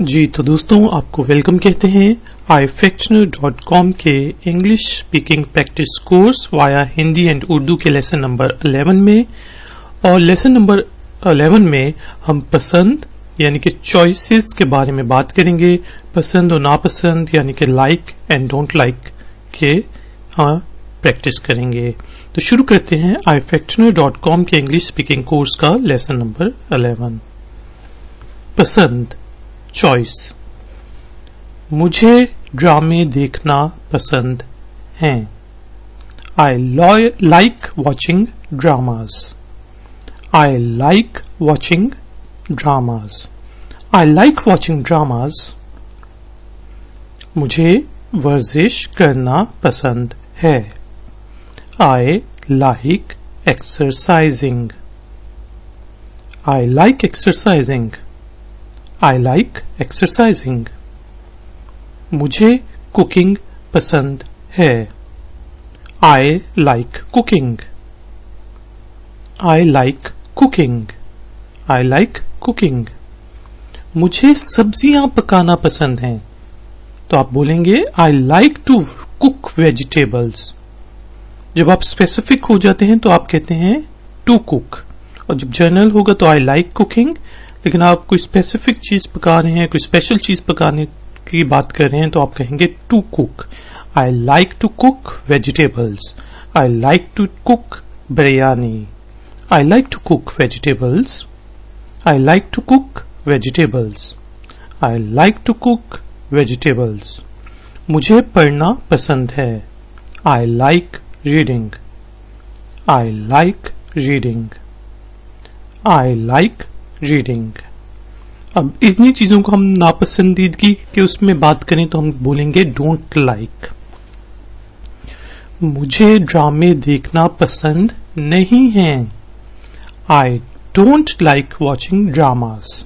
जी तो दोस्तों आपको वेलकम कहते हैं iFactioner.com के English speaking practice course via Hindi and Urdu के लेसन नंबर 11 में। और लेसन नंबर 11 में हम पसंद यानी कि चॉइसेस के बारे में बात करेंगे। पसंद और नापसंद यानी कि लाइक एंड डोंट लाइक के प्रैक्टिस करेंगे। तो शुरू करते हैं iFactioner.com के इंग्लिश स्पीकिंग कोर्स का लेसन नंबर 11। पसंद चॉइस। मुझे ड्रामे देखना पसंद है। I like watching dramas. I like watching dramas. I like watching dramas. मुझे वर्जिश करना पसंद है। I like exercising. I like exercising. I like exercising. मुझे कुकिंग पसंद है। I like cooking. I like cooking. I like cooking. मुझे सब्जियां पकाना पसंद है। तो आप बोलेंगे I like to cook vegetables. जब आप स्पेसिफिक हो जाते हैं तो आप कहते हैं to cook, और जब जनरल होगा तो I like cooking। लेकिन आप कोई स्पेसिफिक चीज पका रहे हैं, कोई स्पेशल चीज पकाने की बात कर रहे हैं तो आप कहेंगे to cook. I like to cook vegetables. I like to cook biryani. I like to cook vegetables. I like to cook vegetables. I like to cook vegetables. मुझे पढ़ना पसंद है। I like reading. I like reading. I like reading. अब इतनी चीजों को हम नापसंदीदगी के उसमें बात करें तो हम बोलेंगे डोंट लाइक। मुझे ड्रामे देखना पसंद नहीं है। I don't like watching dramas.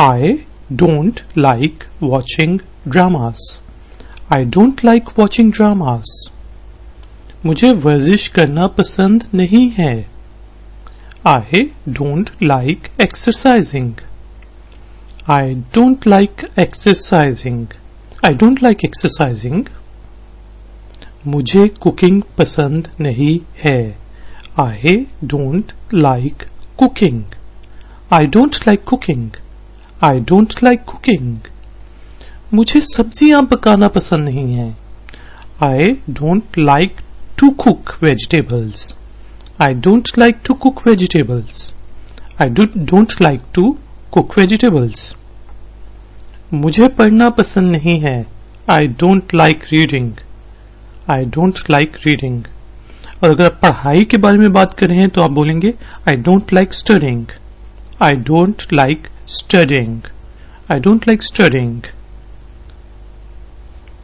I don't like watching dramas. I don't like watching dramas. मुझे वर्जिश करना पसंद नहीं है। I don't like exercising. I don't like exercising. I don't like exercising. मुझे कुकिंग पसंद नहीं है। I don't like cooking. I don't like cooking. I don't like cooking. मुझे सब्जियां पकाना पसंद नहीं है। I don't like to cook vegetables. I don't like to cook vegetables. I don't like to cook vegetables. मुझे पढ़ना पसंद नहीं है। I don't like reading. I don't like reading. और अगर आप पढ़ाई के बारे में बात कर रहे हैं तो आप बोलेंगे I don't like studying. I don't like studying. I don't like studying.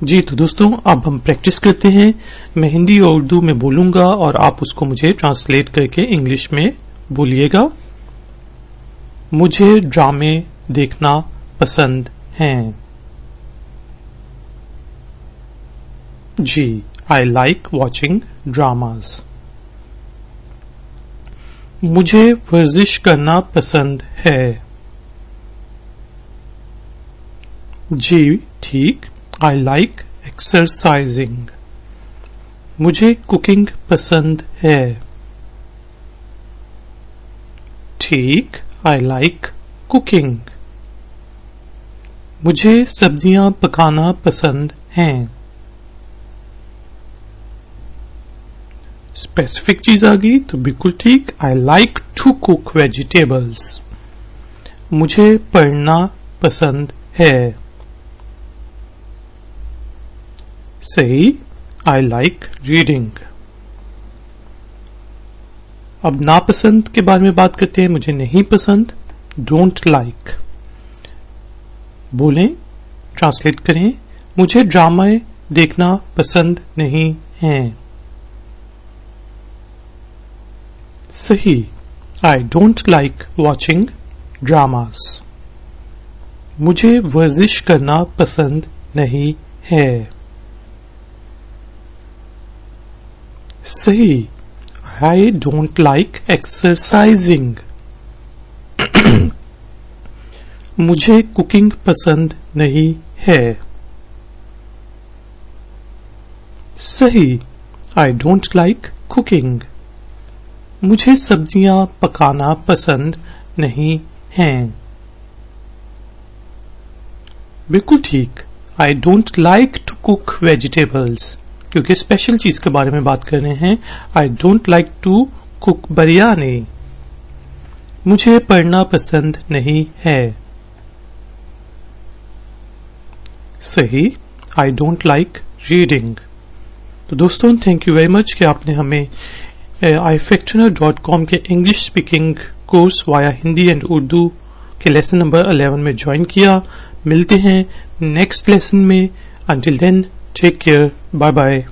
जी तो दोस्तों अब हम प्रैक्टिस करते हैं। मैं हिंदी और उर्दू में बोलूंगा और आप उसको मुझे ट्रांसलेट करके इंग्लिश में बोलिएगा। मुझे ड्रामे देखना पसंद हैं। जी आई लाइक वॉचिंग ड्रामास। मुझे वर्जिश करना पसंद है। जी ठीक। I like exercising. मुझे कुकिंग पसंद है। ठीक। I like cooking. मुझे सब्जियां पकाना पसंद हैं। स्पेसिफिक चीज आ गई तो बिल्कुल ठीक। I like to cook vegetables. मुझे पढ़ना पसंद है। सही। आई लाइक रीडिंग। अब नापसंद के बारे में बात करते हैं। मुझे नहीं पसंद। Don't like. बोलें, ट्रांसलेट करें। मुझे ड्रामा देखना पसंद नहीं है। सही। I don't like watching dramas. मुझे वर्जिश करना पसंद नहीं है। सही। I don't like exercising. मुझे कुकिंग पसंद नहीं है। सही, I don't like cooking. मुझे सब्जियां पकाना पसंद नहीं है। बिल्कुल ठीक, I don't like to cook vegetables. क्योंकि स्पेशल चीज के बारे में बात कर रहे हैं। I don't like to cook biryani. मुझे पढ़ना पसंद नहीं है। सही, I don't like reading. तो दोस्तों, थैंक यू वेरी मच कि आपने हमें ifactoner.com के English speaking course via Hindi and Urdu के लेसन नंबर 11 में ज्वाइन किया। मिलते हैं नेक्स्ट लेसन में। Until then, take care, bye bye.